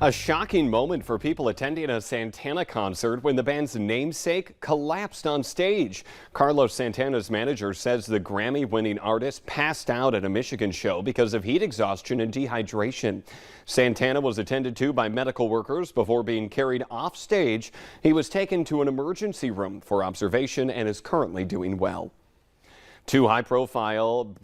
A shocking moment for people attending a Santana concert when the band's namesake collapsed on stage. Carlos Santana's manager says the Grammy-winning artist passed out at a Michigan show because of heat exhaustion and dehydration. Santana was attended to by medical workers before being carried off stage. He was taken to an emergency room for observation and is currently doing well. Two high-profile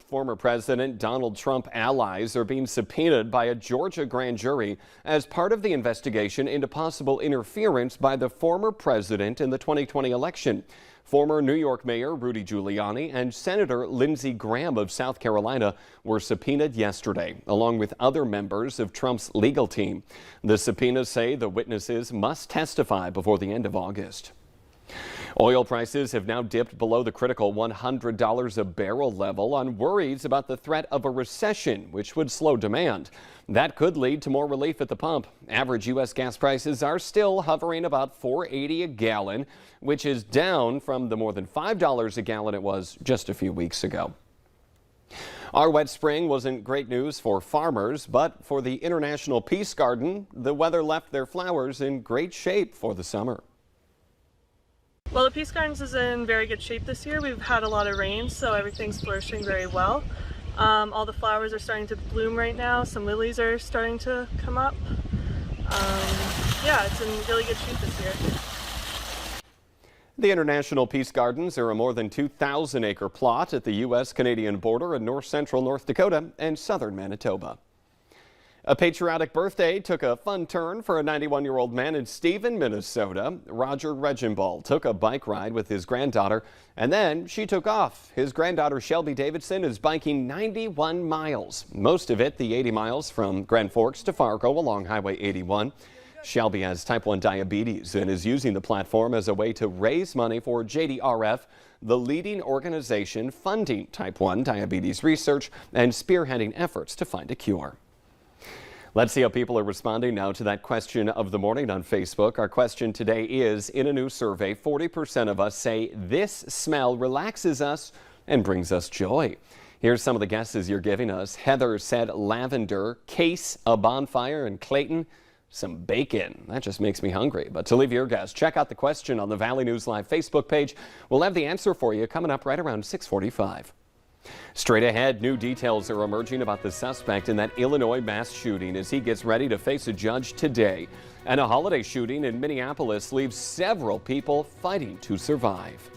former President Donald Trump allies are being subpoenaed by a Georgia grand jury as part of the investigation into possible interference by the former president in the 2020 election. Former New York Mayor Rudy Giuliani and Senator Lindsey Graham of South Carolina were subpoenaed yesterday, along with other members of Trump's legal team. The subpoenas say the witnesses must testify before the end of August. Oil prices have now dipped below the critical $100 a barrel level on worries about the threat of a recession, which would slow demand. That could lead to more relief at the pump. Average U.S. gas prices are still hovering about $4.80 a gallon, which is down from the more than $5 a gallon it was just a few weeks ago. Our wet spring wasn't great news for farmers, but for the International Peace Garden, the weather left their flowers in great shape for the summer. Well, the Peace Gardens is in very good shape this year. We've had a lot of rain, so everything's flourishing very well. All the flowers are starting to bloom right now. Some lilies are starting to come up. Yeah, it's in really good shape this year. The International Peace Gardens are a more than 2,000-acre plot at the U.S.-Canadian border in north-central North Dakota and southern Manitoba. A patriotic birthday took a fun turn for a 91-year-old man in Stephen, Minnesota. Roger Regenball took a bike ride with his granddaughter, and then she took off. His granddaughter Shelby Davidson is biking 91 miles, most of it the 80 miles from Grand Forks to Fargo along Highway 81. Shelby has type 1 diabetes and is using the platform as a way to raise money for JDRF, the leading organization funding type 1 diabetes research and spearheading efforts to find a cure. Let's see how people are responding now to that question of the morning on Facebook. Our question today is, in a new survey, 40% of us say this smell relaxes us and brings us joy. Here's some of the guesses you're giving us. Heather said lavender, Case, a bonfire, and Clayton, some bacon. That just makes me hungry. But to leave your guess, check out the question on the Valley News Live Facebook page. We'll have the answer for you coming up right around 6:45. Straight ahead, new details are emerging about the suspect in that Illinois mass shooting as he gets ready to face a judge today. And a holiday shooting in Minneapolis leaves several people fighting to survive.